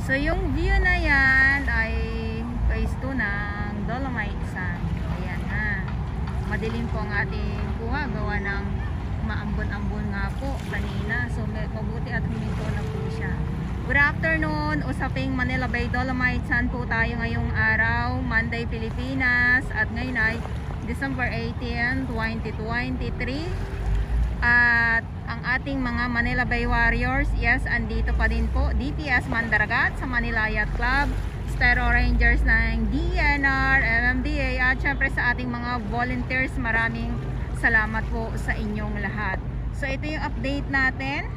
So yung view na yan ay phase 2 ng Dolomite Sand. Ayan ha. Madilim po ang ating kuha. Gawa ng maambon-ambon nga po kanina. So mabuti at huminto na po siya. Good afternoon. Usaping Manila Bay Dolomite Sand po tayo ngayong araw. Monday, Pilipinas. At ngayon ay December 18, 2023. At ang ating mga Manila Bay Warriors, yes, andito pa din po. DPS Mandaragat sa Manila Yacht Club, Stero Rangers ng DNR, MMDA, at syempre sa ating mga volunteers, maraming salamat po sa inyong lahat. So ito yung update natin.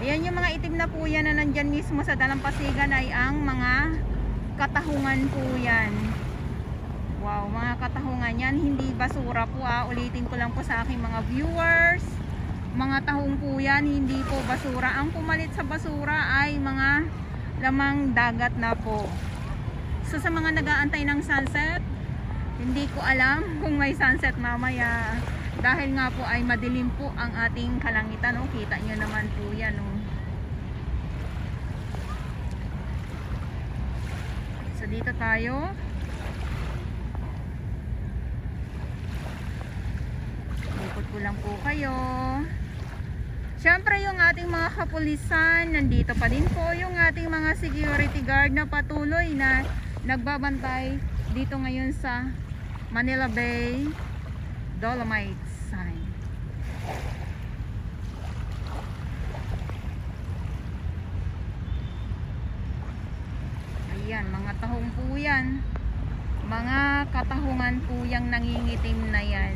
Ayan yung mga itim na po yan na nandyan mismo sa dalampasigan ay ang mga katahungan po yan. Wow, mga katahungan yan, hindi basura po ulitin ko lang po sa aking mga viewers. Mga tahong po yan, hindi po basura. Ang pumalit sa basura ay mga lamang dagat na po. So sa mga nag-aantay ng sunset, hindi ko alam kung may sunset mamaya. Dahil nga po ay madilim po ang ating kalangitan. Kita nyo naman po yan. So dito tayo. Ikot ko lang po kayo. Siyempre yung ating mga kapulisan, nandito pa din po yung ating mga security guard na patuloy na nagbabantay dito ngayon sa Manila Bay Dolomite Sand. Ayan, mga tahong po yan. Mga katahungan po yung nangingitim na yan.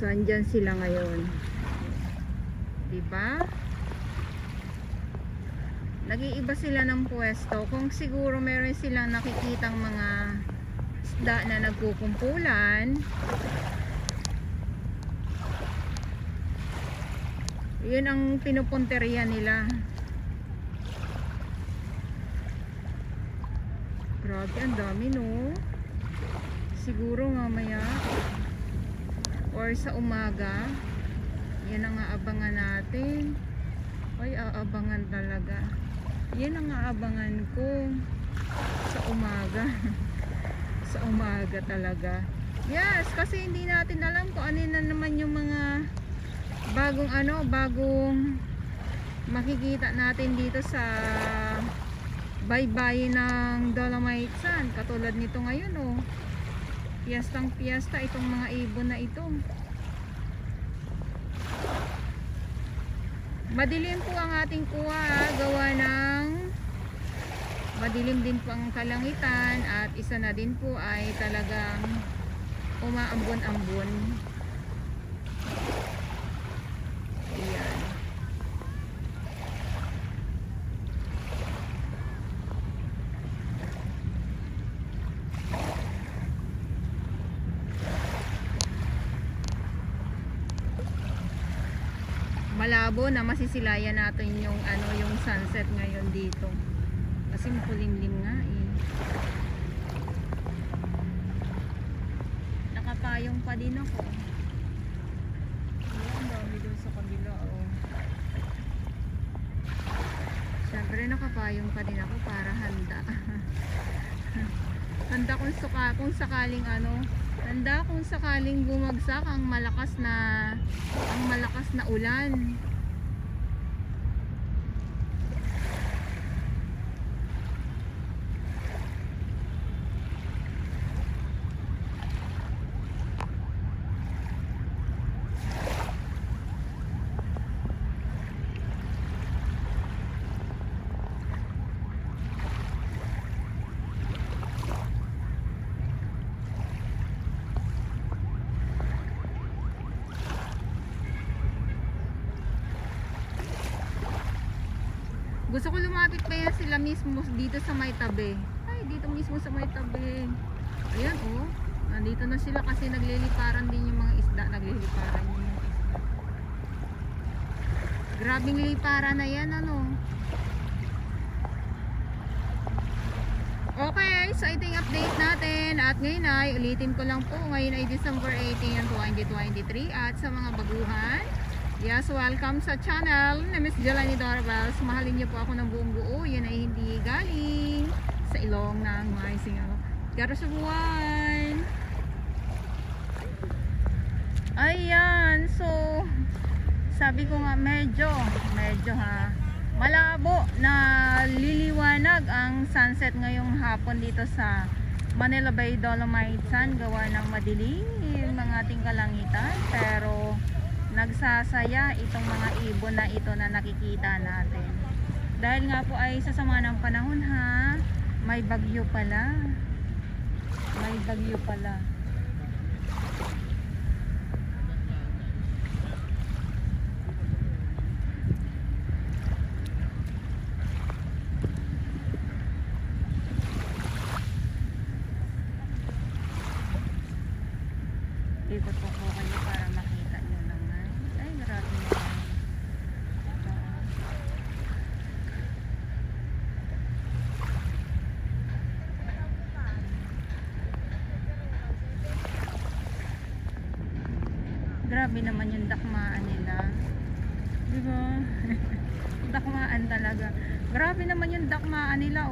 Andyan sila ngayon, diba? Nag-iiba sila ng pwesto. Kung siguro meron silang nakikitang mga isda na nagkukumpulan, yun ang pinupunteriya nila. Grabe, ang dami, no? Siguro mamaya or sa umaga, yan ang aabangan natin. Ay, aabangan talaga. Yan ang aabangan ko sa umaga. Sa umaga talaga. Yes, kasi hindi natin alam kung ano na naman yung mga bagong makikita natin dito sa baybayin ng Dolomite Sand. Katulad nito ngayon, oh. Piyestang piyesta itong mga ibon na ito. Madilim po ang ating kuha, gawa ng Madilim din po ang kalangitan at isa na din po ay talagang umaambon-ambon. Ayan. Malabo na masisilayan natin yung yung sunset ngayon dito. Kasi makulimlim nga eh. Nakapayong pa din ako. Ang dami doon sa kabila oh. Siyempre nakapayong pa din ako para handa. Handa kung sakaling handa kung sakaling bumagsak ang malakas na ulan. Gusto ko lumapit pa yan sila mismo dito sa may tabi. Ay, dito mismo sa may tabi. Ayan oh. Nandito na sila kasi nagliliparan din yung mga isda. Nagliliparan yung mga isda. Grabing liparan na yan Okay, so ito yung update natin. At ngayon ay, ulitin ko lang po. Ngayon ay December 18, 2023. At sa mga baguhan, yes, welcome sa channel na Miss Jelani Dorabels. Mahalin niyo po ako ng buong buo. Yan ay hindi galing sa ilong ng mga singaw. Pero sa buwan. Ayan, so sabi ko nga medyo malabo na liliwanag ang sunset ngayong hapon dito sa Manila Bay Dolomite Sand. Gawa ng madilim ang ating kalangitan. Pero nagsasaya itong mga ibon na ito na nakikita natin. Dahil nga po ay sa sama ng panahon ha, may bagyo pala. May bagyo pala. Ikot po kayo para makita nyo naman. Ay, grabe naman. Grabe naman yung dakmaan nila. Diba? Dakmaan talaga. Grabe naman yung dakmaan nila.